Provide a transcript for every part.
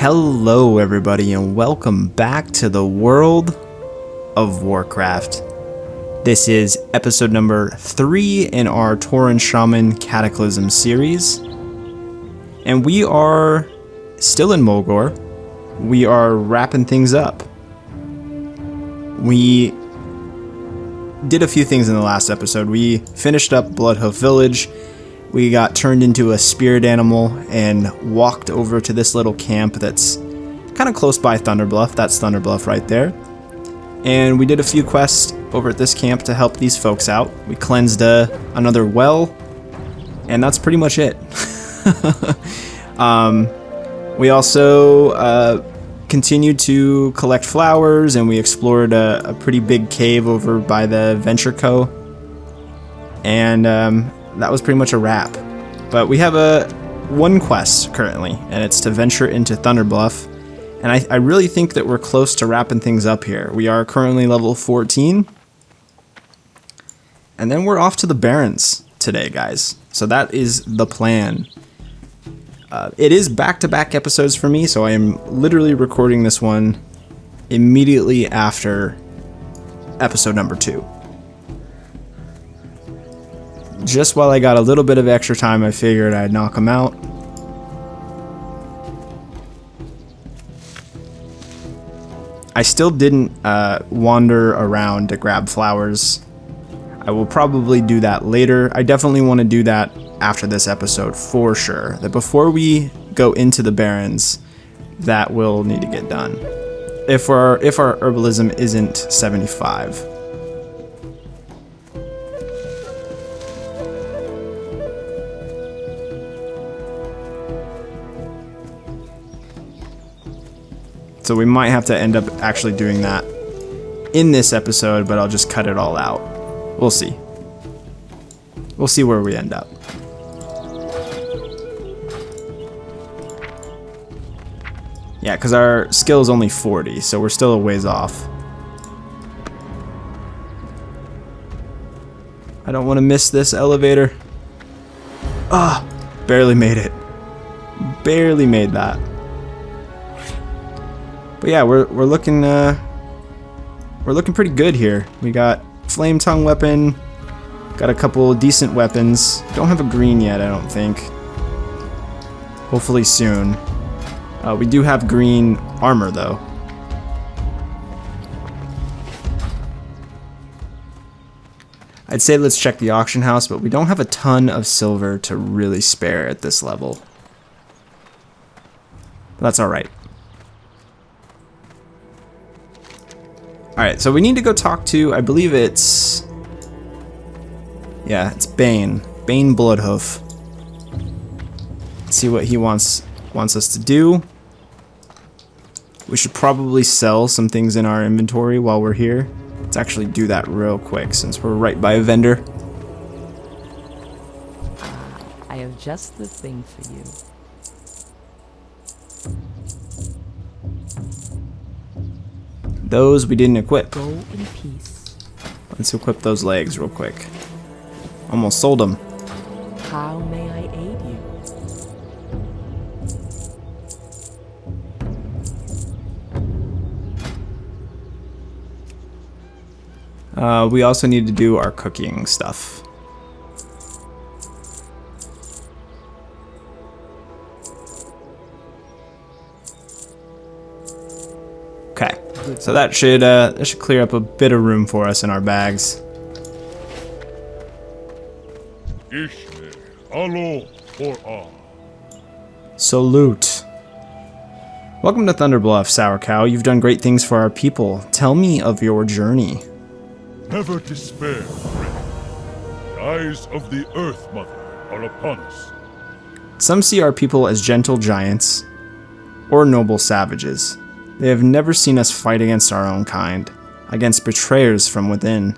Hello everybody and welcome back to the World of Warcraft. This is episode number 3 in our Tauren Shaman Cataclysm series. And we are still in Mulgore. We are wrapping things up. We did a few things in the last episode. We finished up Bloodhoof Village. We got turned into a spirit animal and walked over to this little camp that's kind of close by Thunder Bluff. That's Thunder Bluff right there. And we did a few quests over at this camp to help these folks out. We cleansed another well, and that's pretty much it. We also continued to collect flowers, and we explored a pretty big cave over by the Venture Co. And that was pretty much a wrap. But we have one quest currently, and it's to venture into Thunder Bluff. And I really think that we're close to wrapping things up here. We are currently level 14. And then we're off to the Barrens today, guys. So that is the plan. It is back-to-back episodes for me, so I am literally recording this one immediately after episode number 2. Just while I got a little bit of extra time, I figured I'd knock them out. I still didn't wander around to grab flowers. I will probably do that later. I definitely want to do that after this episode for sure. That before we go into the Barrens, that will need to get done. If our herbalism isn't 75. So we might have to end up actually doing that in this episode, but I'll just cut it all out. We'll see. We'll see where we end up. Yeah, because our skill is only 40, so we're still a ways off. I don't want to miss this elevator. Ah, barely made it. Barely made that. But yeah, we're looking pretty good here. We got flame tongue weapon, got a couple decent weapons. Don't have a green yet, I don't think. Hopefully soon. We do have green armor though. I'd say let's check the auction house, but we don't have a ton of silver to really spare at this level. But that's alright. Alright, so we need to go talk to, I believe it's... Yeah, it's Bane. Bane Bloodhoof. Let's see what he wants us to do. We should probably sell some things in our inventory while we're here. Let's actually do that real quick since we're right by a vendor. I have just the thing for you. Those we didn't equip. Go in peace. Let's equip those legs real quick. Almost sold them. How may I aid you? We also need to do our cooking stuff. Okay, so that should clear up a bit of room for us in our bags. Salute. Welcome to Thunder Bluff, Sourcow. You've done great things for our people. Tell me of your journey. Never despair, friend. The eyes of the Earth Mother are upon us. Some see our people as gentle giants or noble savages. They have never seen us fight against our own kind, against betrayers from within.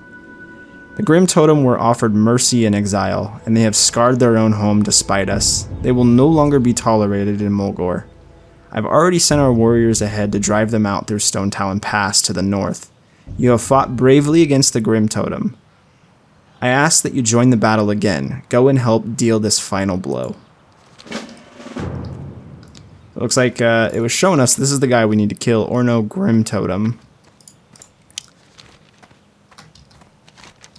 The Grim Totem were offered mercy in exile, and they have scarred their own home despite us. They will no longer be tolerated in Mulgore. I've already sent our warriors ahead to drive them out through Stone Talon Pass to the north. You have fought bravely against the Grim Totem. I ask that you join the battle again. Go and help deal this final blow. looks like it was showing us this is the guy we need to kill, Orno Grim Totem.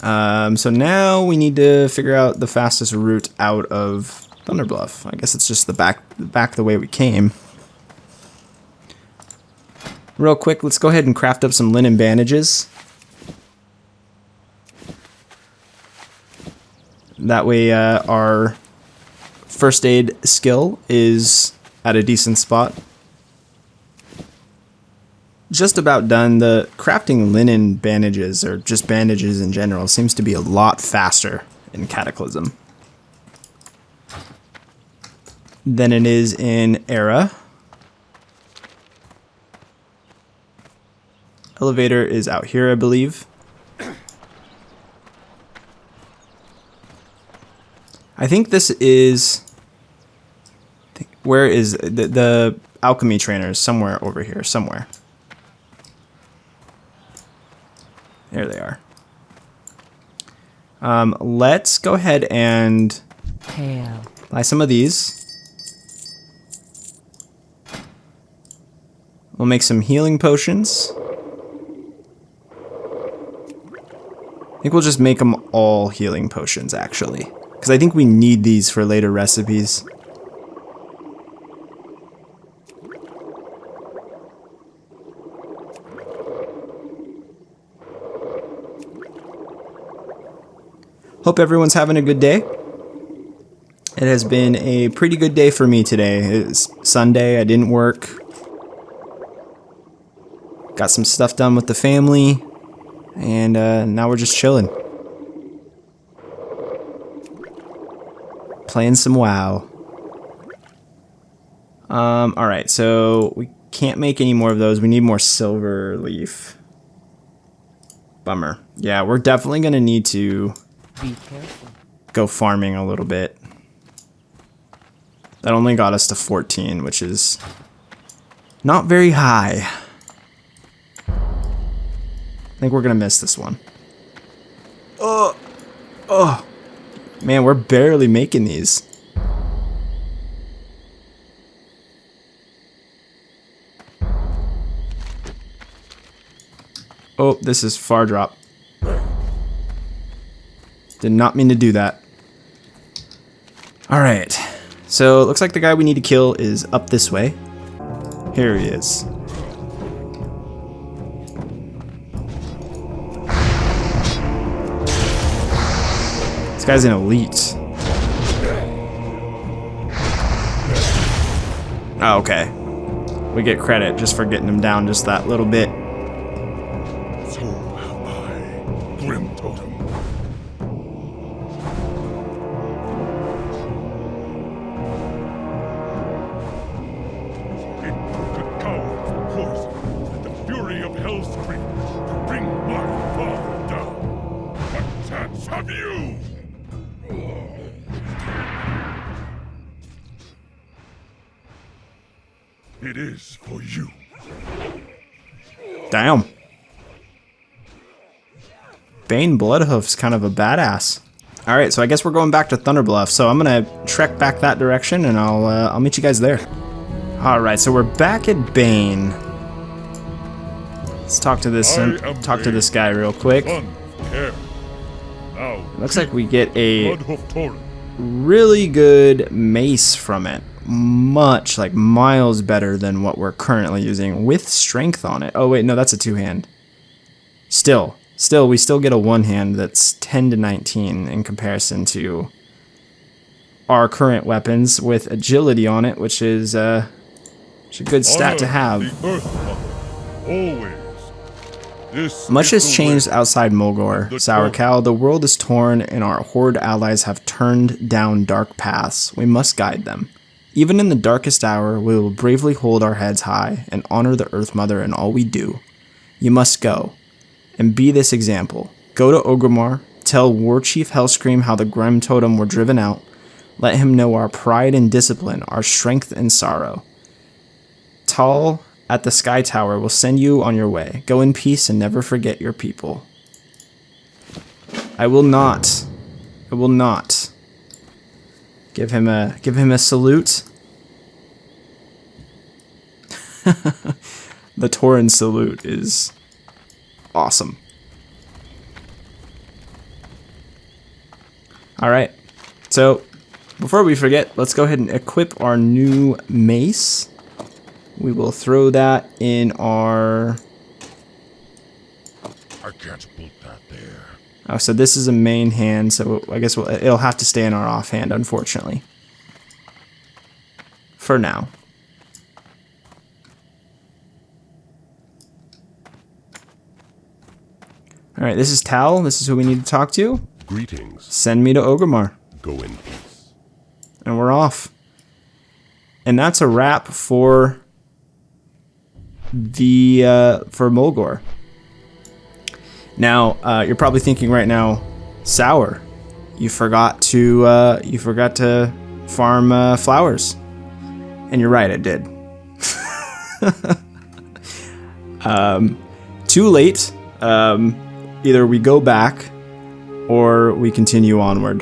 So now we need to figure out the fastest route out of Thunder Bluff. I guess it's just the back the way we came. Real quick, let's go ahead and craft up some linen bandages. That way our first aid skill is at a decent spot. Just about done. The crafting linen bandages, or just bandages in general, seems to be a lot faster in Cataclysm than it is in Era. Elevator is out here, I believe. I think this is... Where is... The alchemy trainer is somewhere over here, somewhere. There they are. Let's go ahead and buy some of these. We'll make some healing potions. I think we'll just make them all healing potions, actually. Because I think we need these for later recipes. Hope everyone's having a good day. It has been a pretty good day for me today. It's Sunday, I didn't work. Got some stuff done with the family. And now we're just chilling. Playing some WoW. Alright, so we can't make any more of those. We need more silver leaf. Bummer. Yeah, we're definitely going to need to Be careful. go farming a little bit. That only got us to 14, which is not very high. I think we're going to miss this one. Oh. Man, we're barely making these. Oh, this is far drop. Did not mean to do that. Alright. So, it looks like the guy we need to kill is up this way. Here he is. This guy's an elite. Oh, okay. We get credit just for getting him down just that little bit. So am I, Grim Totem. It took a coward's poison and the fury of Hell's Creek to bring my father down. What chance have you? It is for you. Damn. Bane Bloodhoof's kind of a badass. Alright, so I guess we're going back to Thunder Bluff, so I'm gonna trek back that direction and I'll meet you guys there. Alright, so we're back at Bane. Let's talk to this guy real quick. Looks like we get a really good mace from it. Much, like miles better than what we're currently using with strength on it. Oh wait, no, that's a two-hand. Still, we still get a one-hand that's 10 to 19 in comparison to our current weapons with agility on it, which is a good stat to have. Much has changed outside Mulgore, Sourcow. The world is torn and our horde allies have turned down dark paths. We must guide them. Even in the darkest hour, we will bravely hold our heads high and honor the Earth Mother in all we do. You must go, and be this example. Go to Orgrimmar, tell War Chief Hellscream how the Grim Totem were driven out. Let him know our pride and discipline, our strength and sorrow. Tal at the Sky Tower will send you on your way. Go in peace and never forget your people. I will not. Give him a salute. The Tauren salute is awesome. Alright, so before we forget, let's go ahead and equip our new mace. We will throw that in our... I can't put that there. Oh, so this is a main hand, so I guess it'll have to stay in our offhand, unfortunately. For now. Alright, this is Tal. This is who we need to talk to. Greetings. Send me to Orgrimmar. Go in peace. And we're off. And that's a wrap for the for Mulgore. Now, you're probably thinking right now, Sour, you forgot to farm flowers. And you're right, I did. Too late. Either we go back or we continue onward.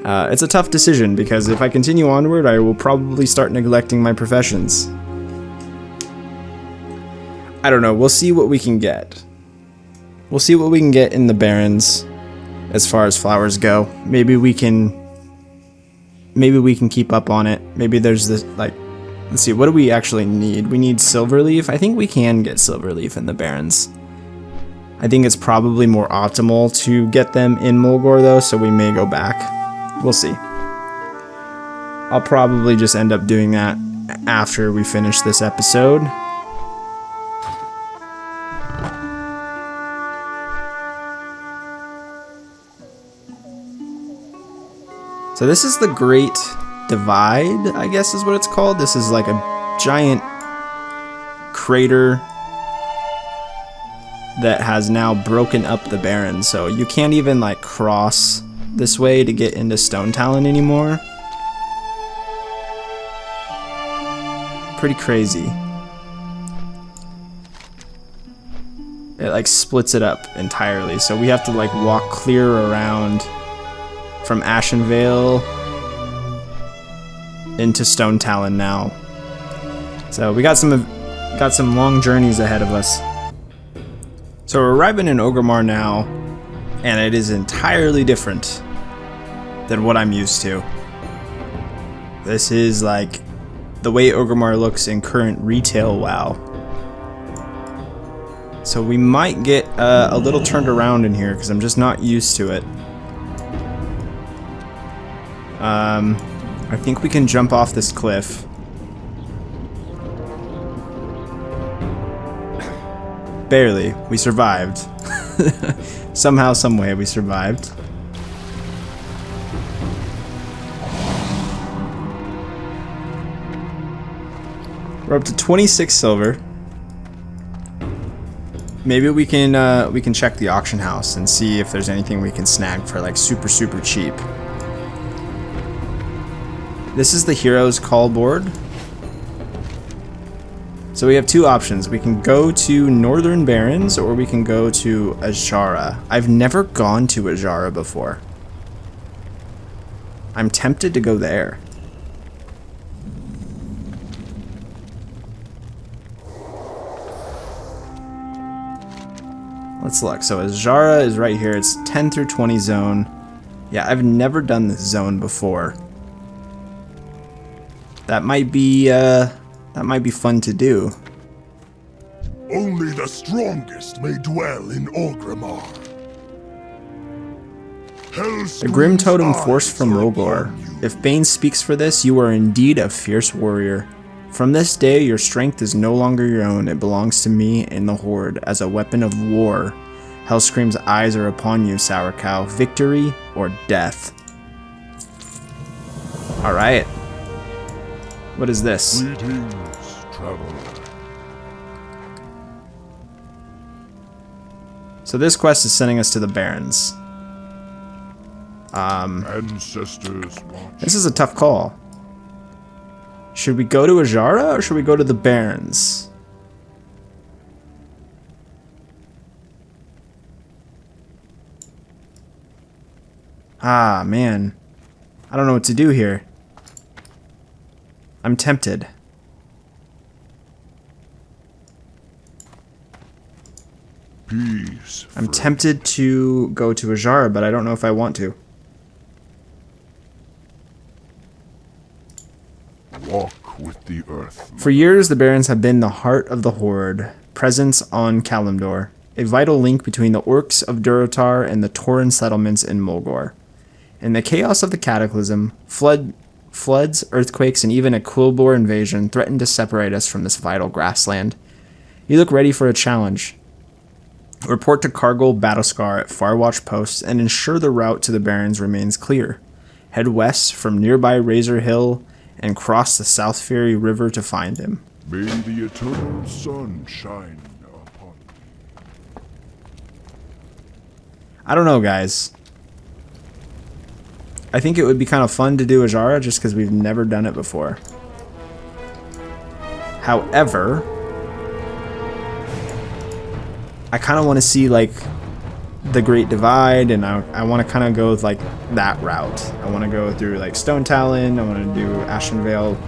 It's a tough decision because if I continue onward, I will probably start neglecting my professions. I don't know. We'll see what we can get. We'll see what we can get in the Barrens as far as flowers go. Maybe we can keep up on it. Maybe there's this, like, let's see, what do we actually need? We need Silverleaf. I think we can get Silverleaf in the Barrens. I think it's probably more optimal to get them in Mulgore though, so we may go back. We'll see. I'll probably just end up doing that after we finish this episode. So this is the Great Divide, I guess is what it's called. This is like a giant crater that has now broken up the Barrens. So you can't even like cross this way to get into Stone Talon anymore. Pretty crazy. It like splits it up entirely. So we have to like walk clear around from Ashenvale into Stone Talon now. So we got some long journeys ahead of us. So we're arriving in Orgrimmar now, and it is entirely different than what I'm used to. This is like the way Orgrimmar looks in current retail WoW. So we might get a little turned around in here because I'm just not used to it. I think we can jump off this cliff. Barely. We survived. Somehow, someway, we survived. We're up to 26 silver. Maybe we can check the auction house and see if there's anything we can snag for like super cheap. This is the Hero's Call board. So we have two options. We can go to Northern Barrens or we can go to Azshara. I've never gone to Azshara before. I'm tempted to go there. Let's look. So Azshara is right here. It's 10 through 20 zone. Yeah, I've never done this zone before. That might be fun to do. Only the strongest may dwell in Orgrimmar. The Grim Totem Force from Mulgore. If Bane speaks for this, you are indeed a fierce warrior. From this day, your strength is no longer your own. It belongs to me and the Horde as a weapon of war. Hellscream's eyes are upon you, Sourcow. Victory or death. Alright. What is this? Greetings, traveler. So this quest is sending us to the Barrens. Ancestors watch. This is a tough call. Should we go to Azshara or should we go to the Barrens? Ah, man. I don't know what to do here. I'm tempted. Peace. I'm tempted to go to Azara, but I don't know if I want to. Walk with the earth. For years, the Barrens have been the heart of the Horde, presence on Kalimdor, a vital link between the orcs of Durotar and the Tauren settlements in Mulgore. In the chaos of the Cataclysm, floods, earthquakes, and even a quilboar invasion threatened to separate us from this vital grassland. You look ready for a challenge. Report to Cargill Battlescar at Farwatch Post and ensure the route to the Barrens remains clear. Head west from nearby Razor Hill and cross the South Ferry River to find him. May the eternal sun shine upon you. I don't know, guys. I think it would be kind of fun to do Azara just because we've never done it before. However, I kind of want to see like the Great Divide, and I want to kind of go with like that route. I want to go through like Stone Talon. I want to do Ashenvale.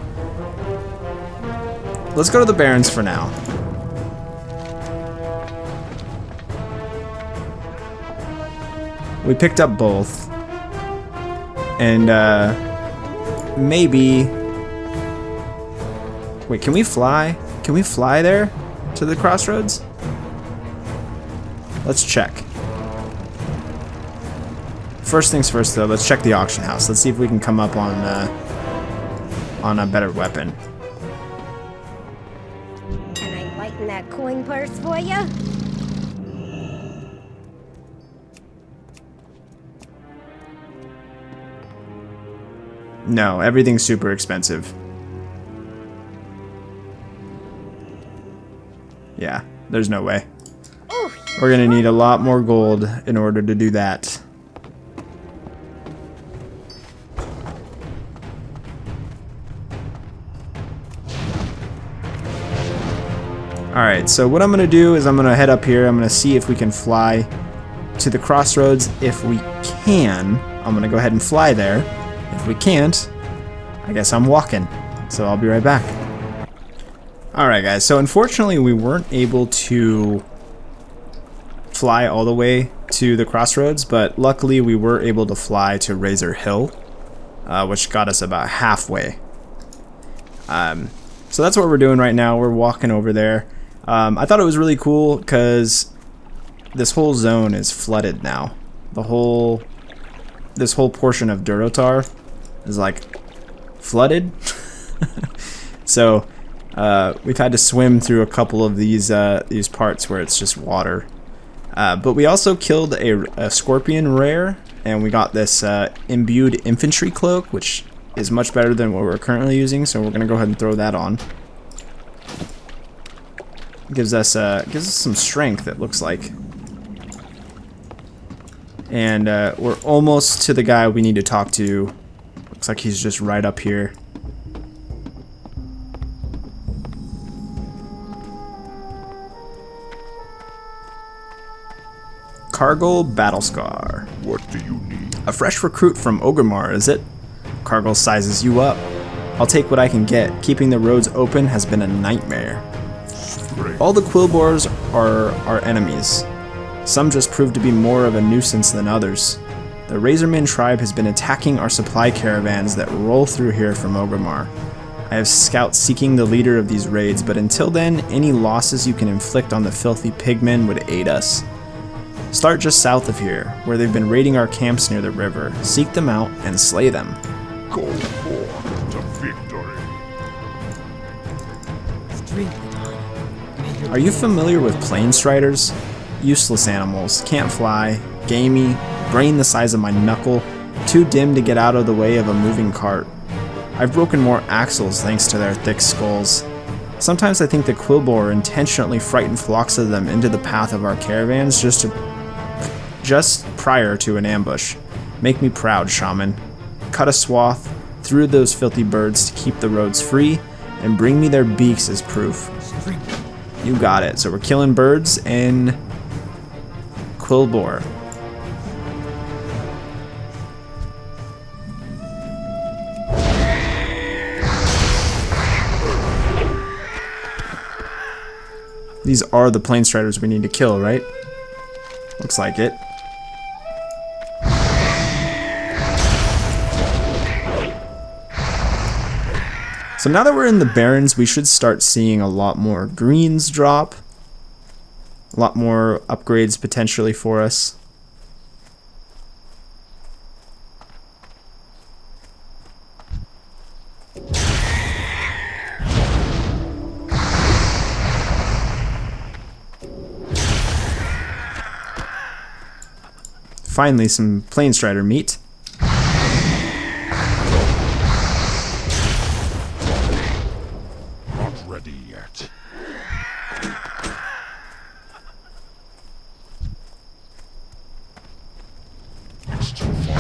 Let's go to the Barrens for now. We picked up both. And, maybe... Wait, can we fly? Can we fly there? To the Crossroads? Let's check. First things first, though, let's check the auction house. Let's see if we can come up on a better weapon. Can I lighten that coin purse for you? No, everything's super expensive. Yeah, there's no way. We're gonna need a lot more gold in order to do that. Alright, so what I'm gonna do is I'm gonna head up here. I'm gonna see if we can fly to the Crossroads. If we can, I'm gonna go ahead and fly there. If we can't, I guess I'm walking. So I'll be right back. Alright guys, so unfortunately we weren't able to fly all the way to the Crossroads, but luckily we were able to fly to Razor Hill, which got us about halfway. So that's what we're doing right now. We're walking over there. I thought it was really cool because this whole zone is flooded now. This whole portion of Durotar is like flooded. So we've had to swim through a couple of these parts where it's just water. But we also killed a scorpion rare, and we got this imbued infantry cloak, which is much better than what we're currently using. So we're gonna go ahead and throw that on. Gives us some strength, it looks like. And we're almost to the guy we need to talk to. Looks like he's just right up here. Cargill Battlescar. What do you need? A fresh recruit from Orgrimmar, is it? Cargill sizes you up. I'll take what I can get. Keeping the roads open has been a nightmare. Great. All the quilboars are our enemies. Some just prove to be more of a nuisance than others. The Razorman tribe has been attacking our supply caravans that roll through here from Orgrimmar. I have scouts seeking the leader of these raids, but until then, any losses you can inflict on the filthy pigmen would aid us. Start just south of here, where they've been raiding our camps near the river. Seek them out and slay them. Go forth to victory. Are you familiar with plain striders? Useless animals, can't fly, gamey, brain the size of my knuckle, too dim to get out of the way of a moving cart. I've broken more axles thanks to their thick skulls. Sometimes I think the quilboar intentionally frighten flocks of them into the path of our caravans just prior to an ambush. Make me proud, Shaman. Cut a swath through those filthy birds to keep the roads free, and bring me their beaks as proof. You got it. So we're killing birds and quilboar. These are the plain striders we need to kill, right? Looks like it. So now that we're in the Barrens, we should start seeing a lot more greens drop. A lot more upgrades potentially for us. Finally, some Planestrider meat. Not ready yet. It's too far.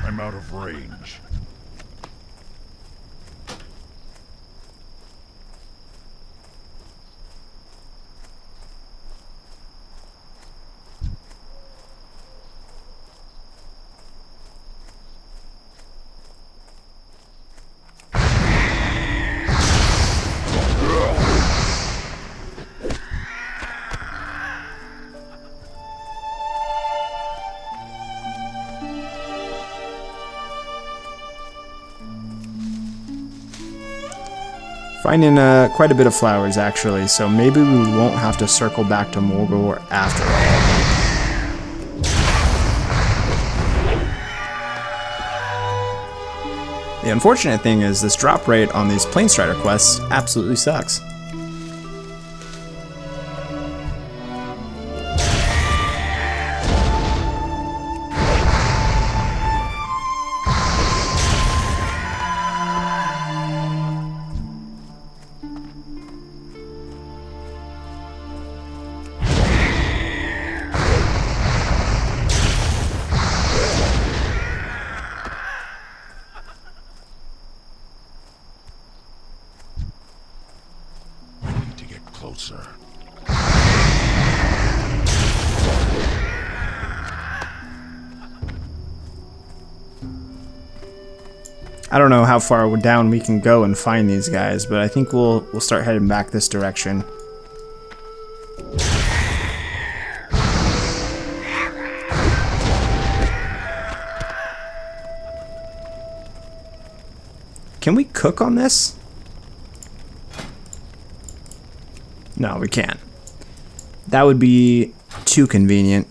I'm out of range. Finding quite a bit of flowers actually, so maybe we won't have to circle back to Mulgore after all. The unfortunate thing is this drop rate on these Planestrider quests absolutely sucks. Closer. I don't know how far down we can go and find these guys, but I think we'll start heading back this direction. Can we cook on this? No, we can't. That would be too convenient.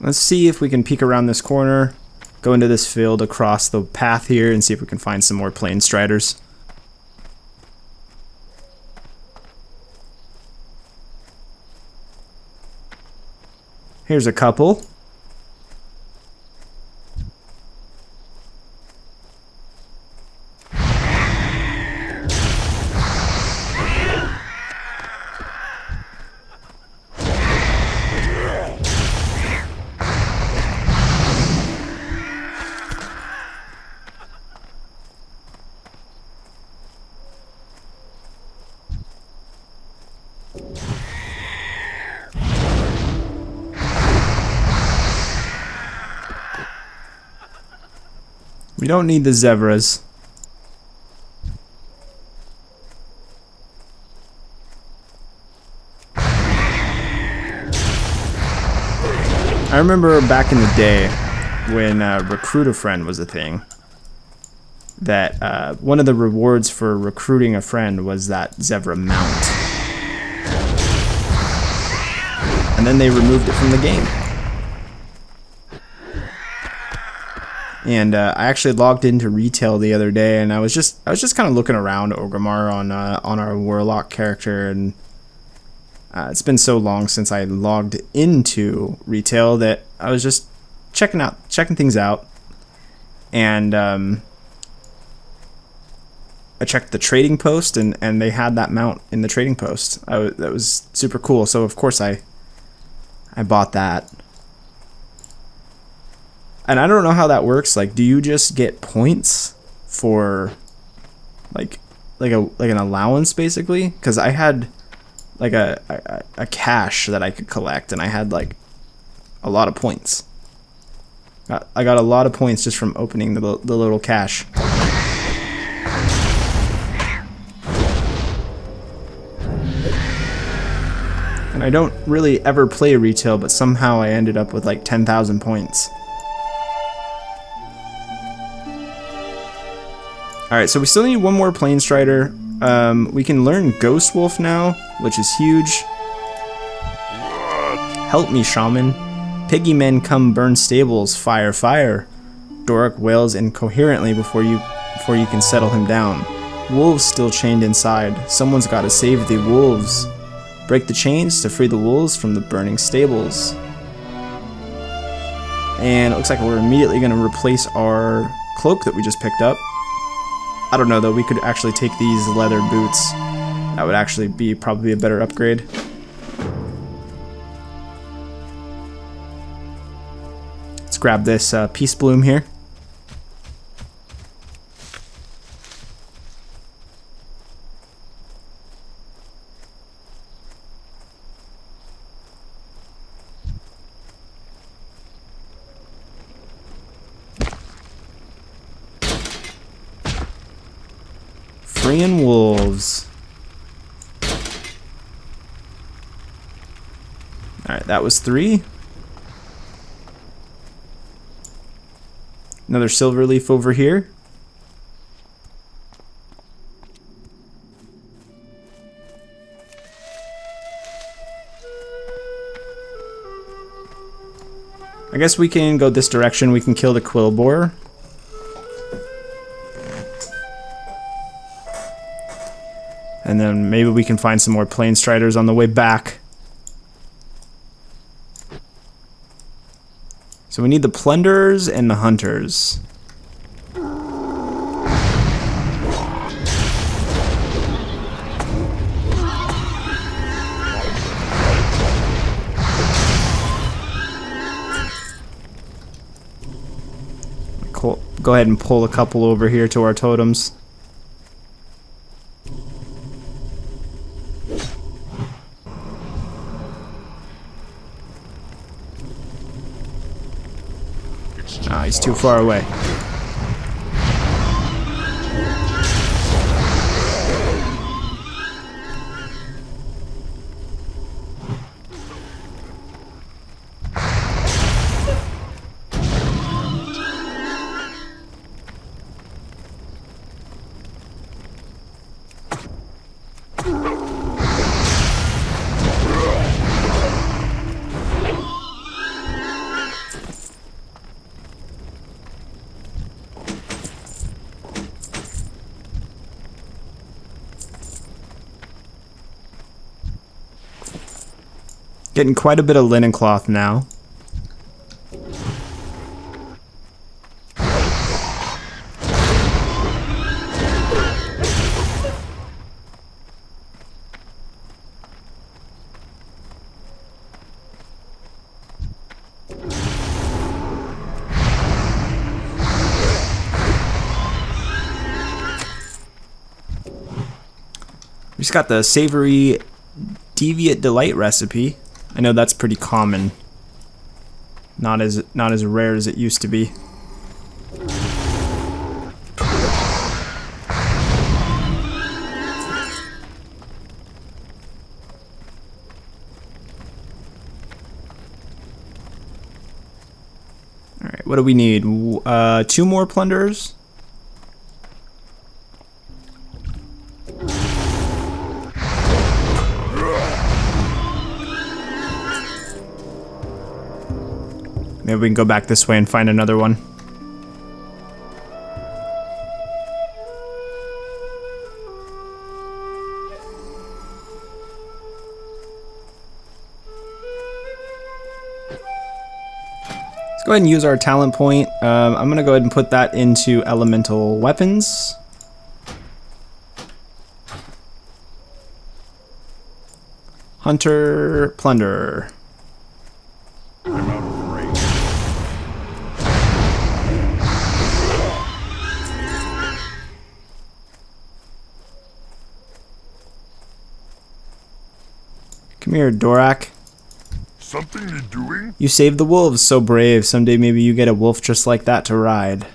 Let's see if we can peek around this corner, go into this field across the path here, and see if we can find some more Planestriders. Here's a couple. We don't need the zebras. I remember back in the day when Recruit a Friend was a thing, that one of the rewards for recruiting a friend was that zebra mount. And then they removed it from the game. And I actually logged into retail the other day, and I was just kind of looking around Orgrimmar on our warlock character, and it's been so long since I logged into retail that I was just checking things out, and checked the trading post, and they had that mount in the trading post. That was super cool. So of course I bought that. And I don't know how that works. Like, do you just get points for like an allowance basically? Because I had like a cache that I could collect, and I had like a lot of points. I got a lot of points just from opening the little cache. And I don't really ever play retail, but somehow I ended up with like 10,000 points. Alright, so we still need one more Planestrider. We can learn Ghost Wolf now, which is huge. Help me, Shaman. Piggy men come burn stables, fire, fire. Doric wails incoherently before you can settle him down. Wolves still chained inside. Someone's gotta save the wolves. Break the chains to free the wolves from the burning stables. And it looks like we're immediately gonna replace our cloak that we just picked up. I don't know though, we could actually take these leather boots. That would actually be probably a better upgrade. Let's grab this Peace Bloom here. Freeing wolves. Alright, that was 3. Another silver leaf over here. I guess we can go this direction. We can kill the quilboar. And then maybe we can find some more Planestriders on the way back. So we need the plunderers and the hunters. Cool. Go ahead and pull a couple over here to our totems. Ah, he's too far away. Getting quite a bit of linen cloth now. We just got the savory deviate delight recipe. I know that's pretty common. Not as rare as it used to be. Alright, what do we need? 2 more plunderers? Maybe we can go back this way and find another one. Let's go ahead and use our talent point. I'm going to go ahead and put that into elemental weapons. Hunter, plunderer. I'm out of range. Come here, Dorak. Something you doing? You saved the wolves, so brave. Someday maybe you get a wolf just like that to ride.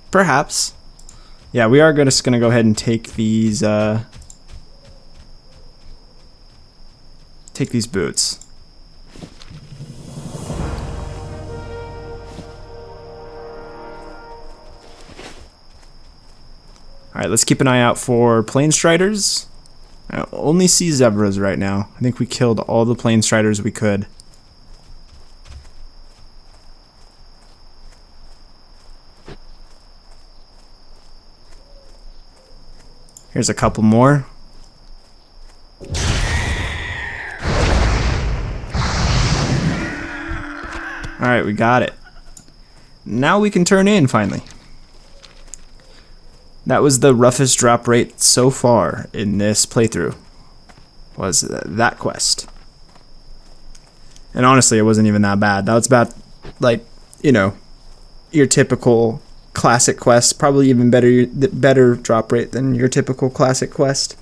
Perhaps. Yeah, we are just gonna go ahead and take these boots. Alright, let's keep an eye out for plane striders. I only see zebras right now. I think we killed all the plane striders we could. Here's a couple more. Alright, we got it. Now we can turn in, finally. That was the roughest drop rate so far in this playthrough. Was that quest. And honestly, it wasn't even that bad. That was about, like, you know, your typical classic quest. Probably even better drop rate than your typical classic quest.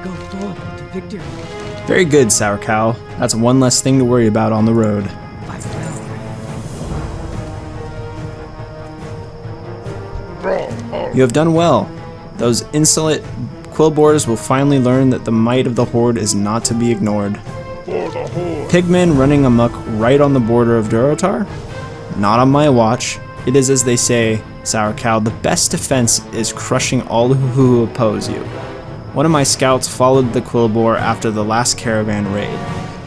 Go forward to victory. Very good, Sourcow. That's one less thing to worry about on the road. You have done well. Those insolent quilboars will finally learn that the might of the Horde is not to be ignored. For the Horde. Pigmen running amok right on the border of Durotar? Not on my watch. It is as they say, Sourcow, the best defense is crushing all who oppose you. One of my scouts followed the quilboar after the last caravan raid,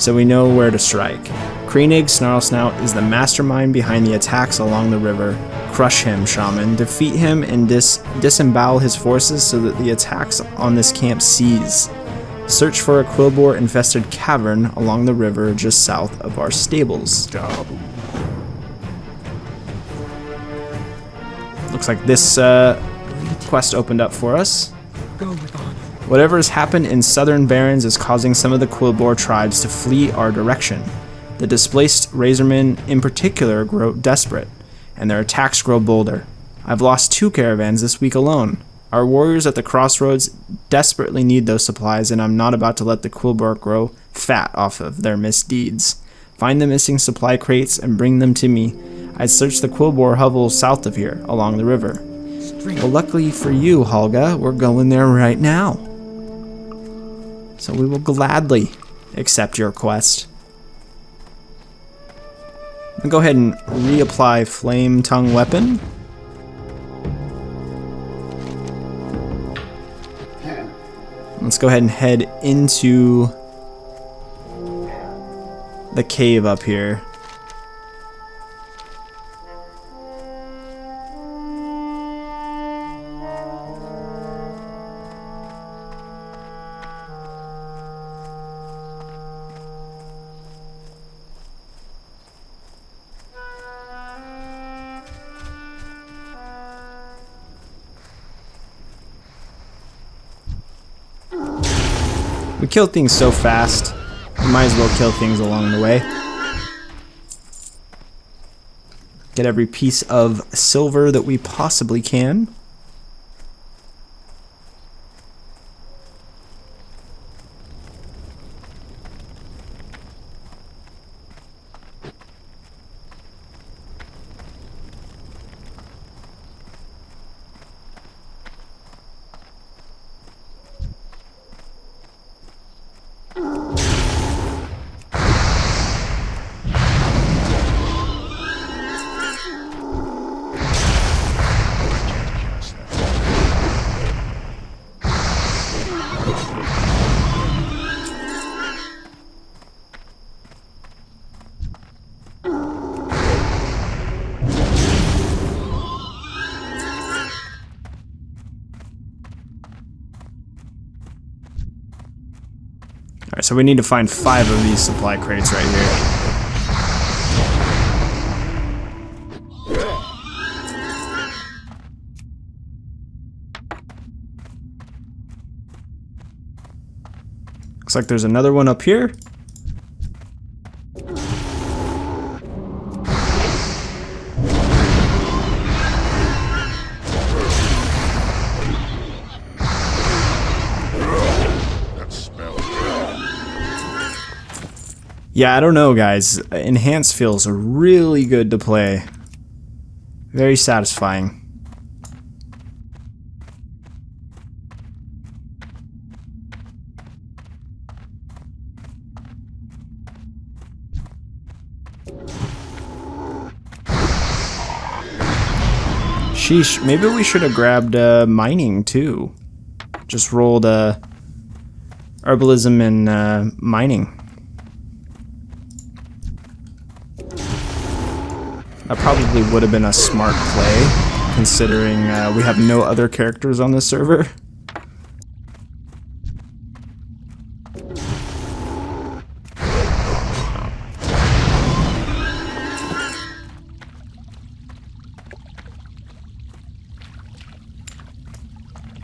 so we know where to strike. Kreenig Snarlsnout is the mastermind behind the attacks along the river. Crush him, Shaman. Defeat him and disembowel his forces so that the attacks on this camp cease. Search for a quilboar-infested cavern along the river just south of our stables. Looks like this quest opened up for us. Go with honor. Whatever has happened in southern Barrens is causing some of the quilboar tribes to flee our direction. The displaced Razormen in particular grow desperate, and their attacks grow bolder. I've lost 2 caravans this week alone. Our warriors at the Crossroads desperately need those supplies, and I'm not about to let the quilboar grow fat off of their misdeeds. Find the missing supply crates and bring them to me. I'd search the quilboar hovel south of here, along the river. Well, luckily for you, Holga, we're going there right now. So we will gladly accept your quest. I'll go ahead and reapply Flame Tongue Weapon. Let's go ahead and head into the cave up here. We kill things so fast, we might as well kill things along the way. Get every piece of silver that we possibly can. so we need to find 5 of these supply crates right here. Looks like there's another one up here. Yeah, I don't know, guys. Enhance feels really good to play. Very satisfying. Sheesh, maybe we should have grabbed mining too. Just rolled herbalism and mining. That probably would have been a smart play, considering we have no other characters on this server.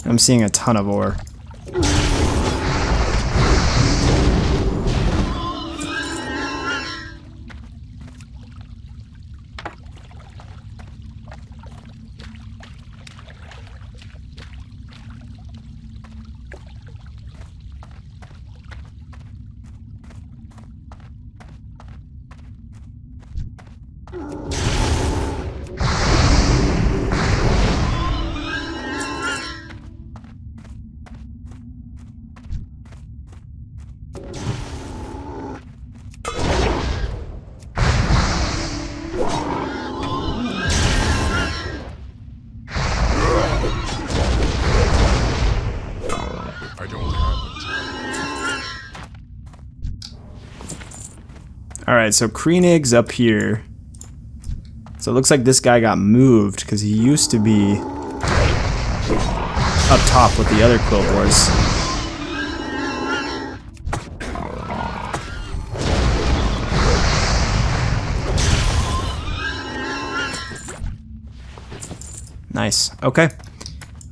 I'm seeing a ton of ore. Alright, so Kreenig's up here. So it looks like this guy got moved because he used to be up top with the other quilboars. Nice. Okay.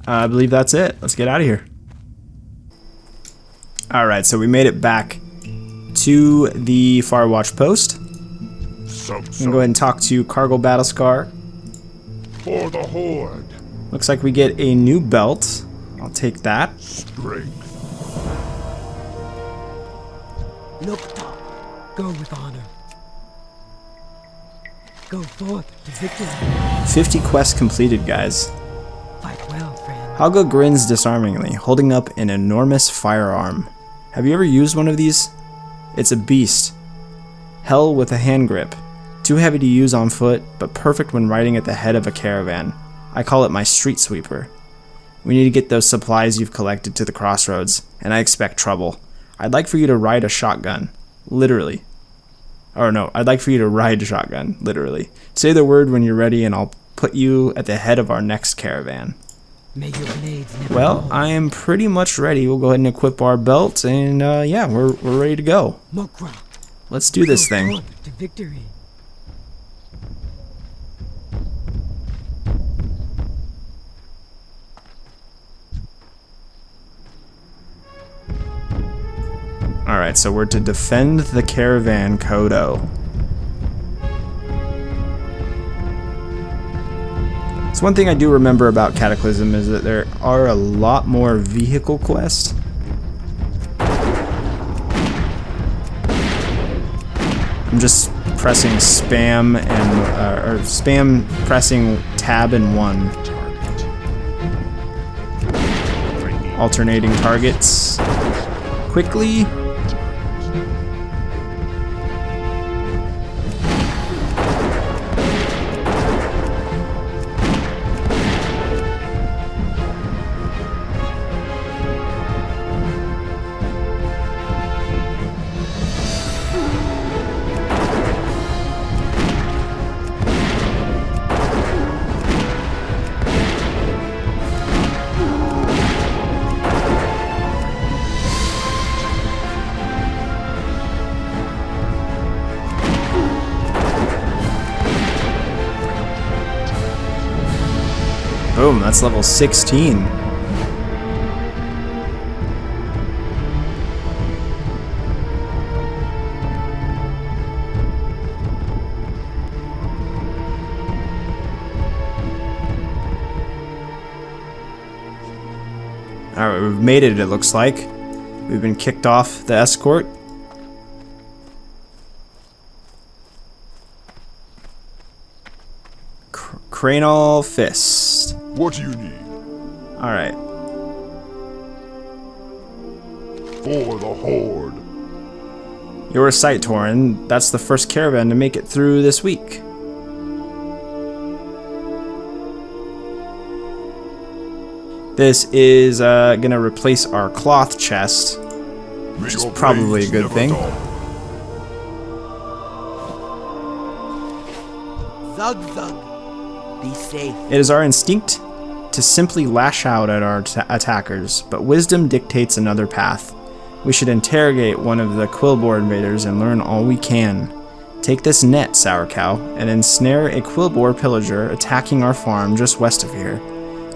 I believe that's it. Let's get out of here. Alright, so we made it back to the Firewatch post. I'm gonna go ahead and talk to Cargo Battlescar. For the Horde. Looks like we get a new belt. I'll take that. Strength. Look top. Go with honor. Go forth to victory. 50 quests completed, guys. Fight well, friend. Halga grins disarmingly, holding up an enormous firearm. Have you ever used one of these? It's a beast. Hell with a hand grip. Too heavy to use on foot, but perfect when riding at the head of a caravan. I call it my street sweeper. We need to get those supplies you've collected to the Crossroads, and I expect trouble. I'd like for you to ride a shotgun. Literally. Or no, I'd like for you to ride a shotgun. Literally. Say the word when you're ready, and I'll put you at the head of our next caravan. May your blades never Well, fall. I am pretty much ready. We'll go ahead and equip our belt, and yeah, we're ready to go. Mokra, Let's do this go thing. forth to victory. Alright, so we're to defend the caravan Kodo. So one thing I do remember about Cataclysm is that there are a lot more vehicle quests. I'm just pressing spam and or spam pressing tab and 1. Alternating targets quickly. Boom, that's level 16. Alright, we've made it looks like. We've been kicked off the escort. Cranal Fist. What do you need? Alright. For the Horde. Your sight, Tauren. That's the first caravan to make it through this week. This is gonna replace our cloth chest, which is probably a good thing. Zug zug. Be safe. It is our instinct to simply lash out at our attackers, but wisdom dictates another path. We should interrogate one of the quilboar invaders and learn all we can. Take this net, Sourcow, and ensnare a quilboar pillager attacking our farm just west of here.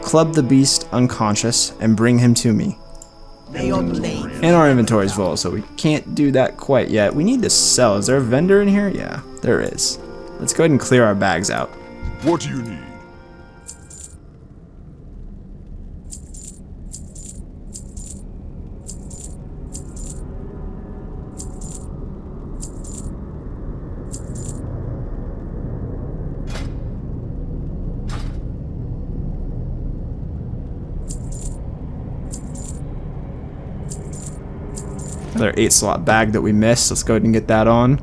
Club the beast unconscious and bring him to me. May your blade. And our inventory's full, so we can't do that quite yet. We need to sell. Is there a vendor in here? Yeah, there is. Let's go ahead and clear our bags out. What do you need? Another 8-slot bag that we missed. Let's go ahead and get that on.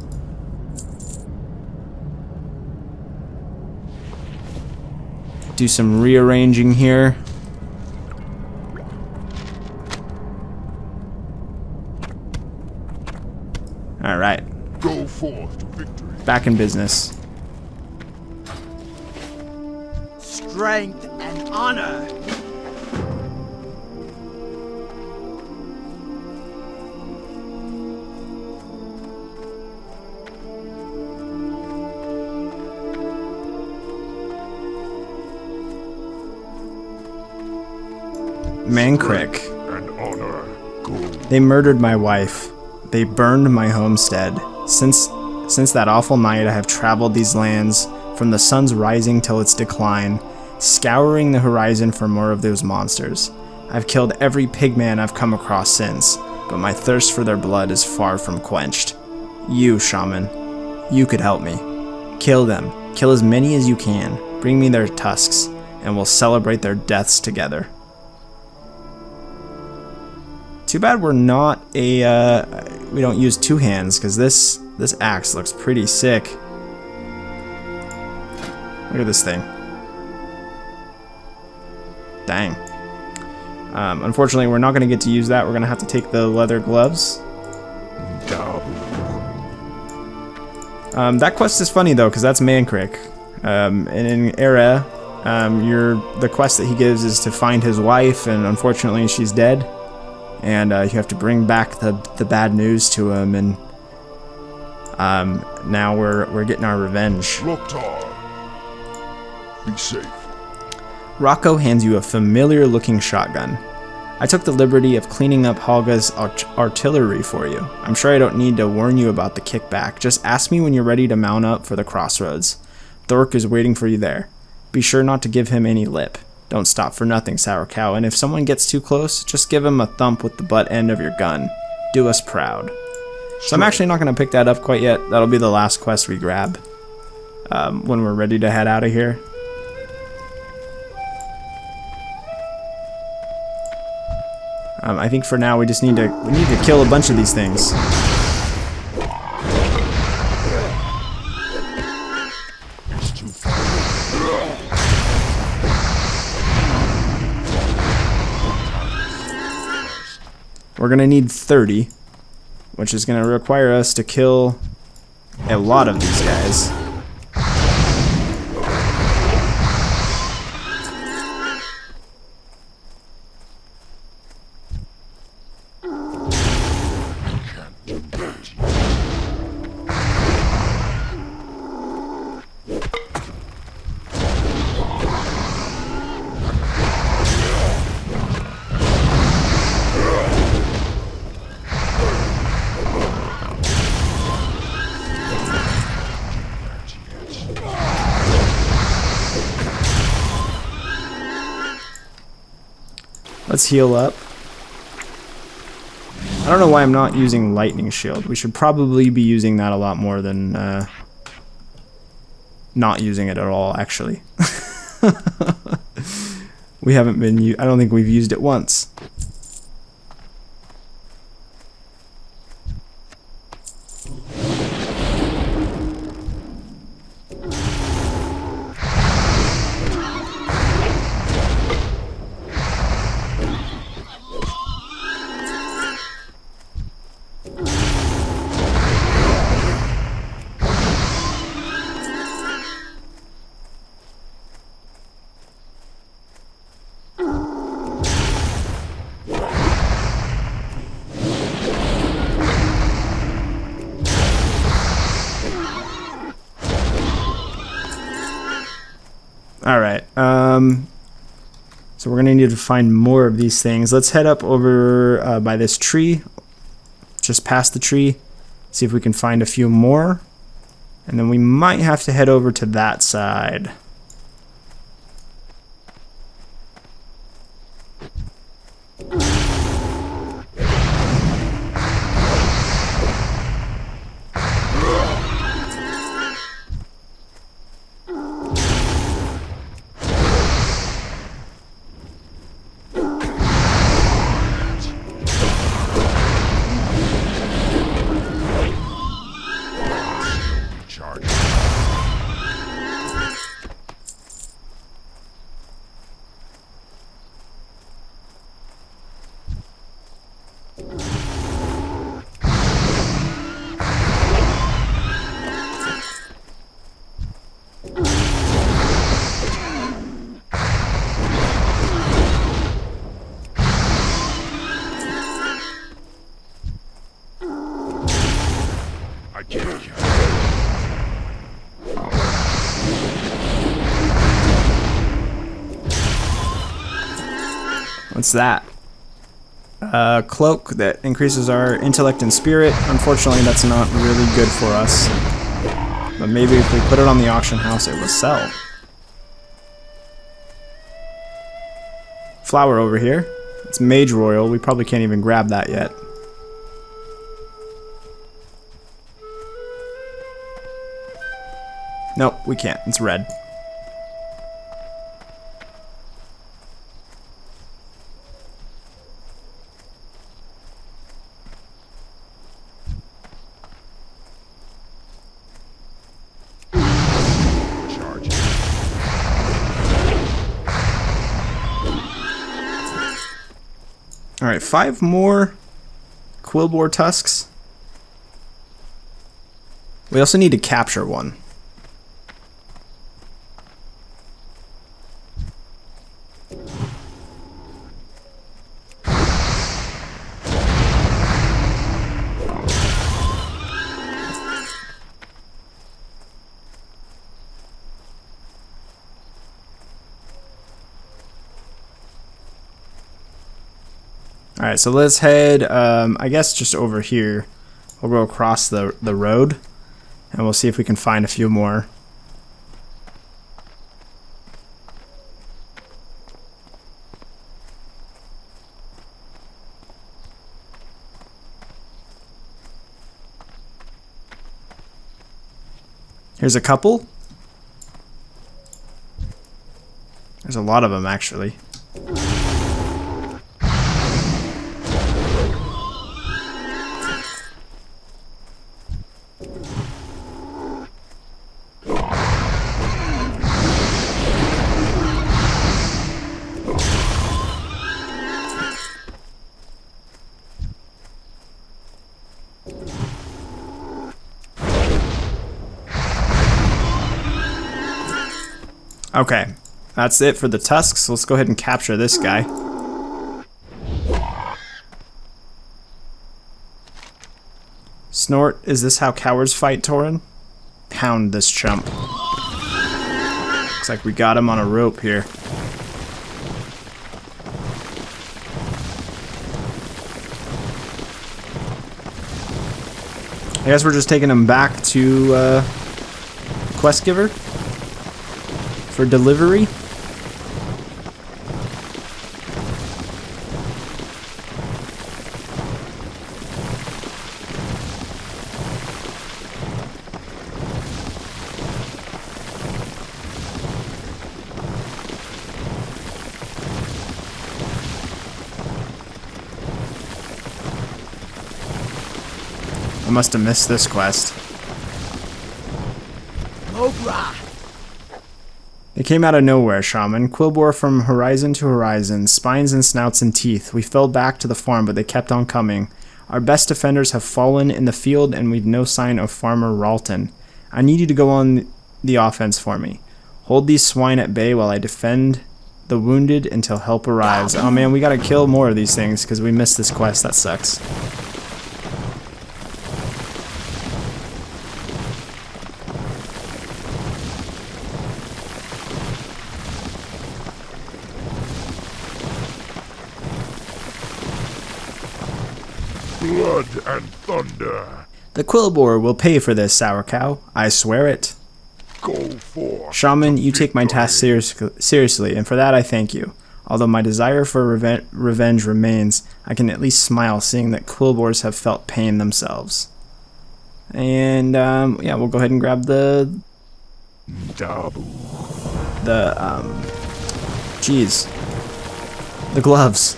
Do some rearranging here. Alright. Go forth to victory. Back in business. Strength and honor. Mancrick. And honor. Go. They murdered my wife. They burned my homestead. Since that awful night, I have traveled these lands from the sun's rising till its decline, scouring the horizon for more of those monsters. I've killed every pigman I've come across since, but my thirst for their blood is far from quenched. You, Shaman, you could help me. Kill them. Kill as many as you can. Bring me their tusks, and we'll celebrate their deaths together. Too bad we're not we don't use two hands, because this axe looks pretty sick. Look at this thing. Dang. Unfortunately, we're not going to get to use that. We're going to have to take the leather gloves. That quest is funny, though, because that's Mancrick. And in Era, the quest that he gives is to find his wife, and unfortunately she's dead. And you have to bring back the bad news to him, and now we're getting our revenge. Loktar. Be safe. Rocco hands you a familiar-looking shotgun. I took the liberty of cleaning up Halga's artillery for you. I'm sure I don't need to warn you about the kickback. Just ask me when you're ready to mount up for the Crossroads. Thork is waiting for you there. Be sure not to give him any lip. Don't stop for nothing, Sourcow, and if someone gets too close, just give him a thump with the butt end of your gun. Do us proud. So I'm actually not going to pick that up quite yet. That'll be the last quest we grab when we're ready to head out of here. I think for now we just need to kill a bunch of these things. We're gonna need 30, which is gonna require us to kill a lot of these guys. Let's heal up. I don't know why I'm not using lightning shield. We should probably be using that a lot more than not using it at all, actually. We haven't been I don't think we've used it once. Alright, so we're gonna need to find more of these things. Let's head up over by this tree, just past the tree, see if we can find a few more, and then we might have to head over to that side. What's that? Cloak that increases our intellect and spirit. Unfortunately, that's not really good for us. But maybe if we put it on the auction house, it will sell. Flower over here. It's Mage Royal. We probably can't even grab that yet. Nope, we can't. It's red. Alright, 5 more quilboar tusks. We also need to capture one. Alright, so let's head, I guess just over here. We'll go across the road, and we'll see if we can find a few more. Here's a couple. There's a lot of them, actually. Okay, that's it for the tusks. Let's go ahead and capture this guy. Snort, is this how cowards fight, Tauren? Pound this chump. Looks like we got him on a rope here. I guess we're just taking him back to Quest Giver for delivery. must have missed this quest. Mulgore! It came out of nowhere, Shaman. Quilboar from horizon to horizon, spines and snouts and teeth. We fell back to the farm, but they kept on coming. Our best defenders have fallen in the field, and we've no sign of Farmer Ralton. I need you to go on the offense for me. Hold these swine at bay while I defend the wounded until help arrives. Oh man, we gotta kill more of these things because we missed this quest. That sucks. Blood and thunder. The quilboar will pay for this, Sourcow. I swear it. Go forth. Shaman, you take my task seriously, and for that I thank you. Although my desire for revenge remains, I can at least smile seeing that quilboars have felt pain themselves. And, yeah, we'll go ahead and grab the, the gloves.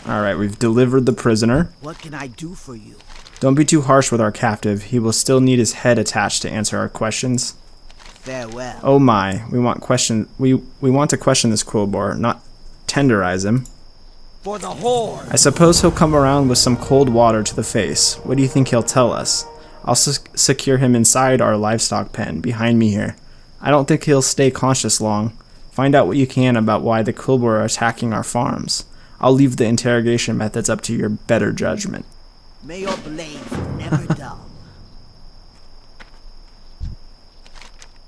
Alright, we've delivered the prisoner. What can I do for you? Don't be too harsh with our captive. He will still need his head attached to answer our questions. Farewell. Oh my, we want to question this quilboar, not tenderize him. For the horde! I suppose he'll come around with some cold water to the face. What do you think he'll tell us? I'll secure him inside our livestock pen, behind me here. I don't think he'll stay conscious long. Find out what you can about why the quilboar are attacking our farms. I'll leave the interrogation methods up to your better judgment. May your blades never dull.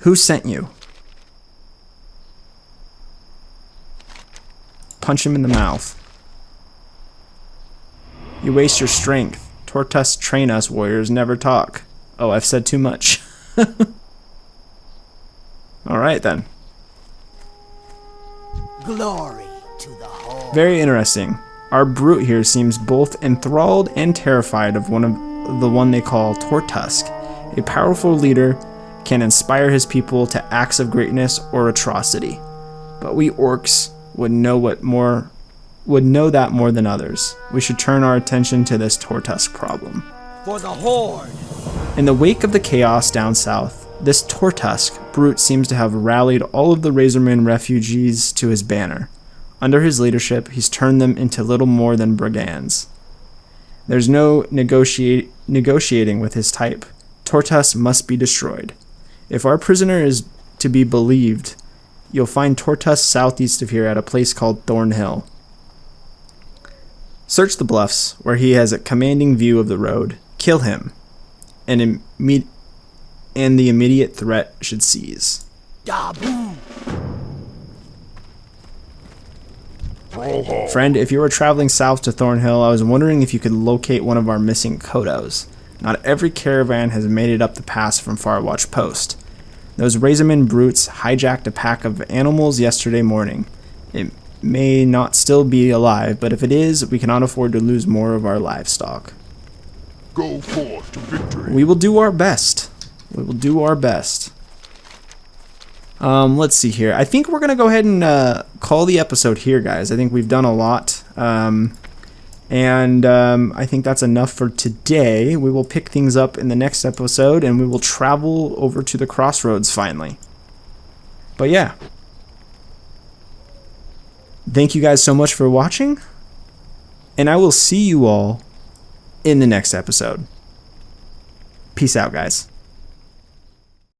Who sent you? Punch him in the mouth. You waste your strength. Tortus train us warriors never talk. Oh, I've said too much. Alright then. Glory to the horde. Very interesting. Our brute here seems both enthralled and terrified of the one they call Tortusk. A powerful leader can inspire his people to acts of greatness or atrocity. But we orcs would know that more than others. We should turn our attention to this Tortusk problem. For the horde. In the wake of the chaos down south, this Tortusk brute seems to have rallied all of the Razormen refugees to his banner. Under his leadership, he's turned them into little more than brigands. There's no negotiating with his type. Tortusk must be destroyed. If our prisoner is to be believed, you'll find Tortusk southeast of here at a place called Thornhill. Search the bluffs, where he has a commanding view of the road. Kill him, and the immediate threat should cease. Dabu. Friend, if you were traveling south to Thornhill, I was wondering if you could locate one of our missing Kodos. Not every caravan has made it up the pass from Farwatch Post. Those Razormen brutes hijacked a pack of animals yesterday morning. It may not still be alive, but if it is, we cannot afford to lose more of our livestock. Go forth to victory. We will do our best. We will do our best. Let's see here. I think we're going to go ahead and call the episode here, guys. I think we've done a lot. I think that's enough for today. We will pick things up in the next episode, and we will travel over to the Crossroads finally. But yeah. Thank you guys so much for watching, and I will see you all in the next episode. Peace out, guys.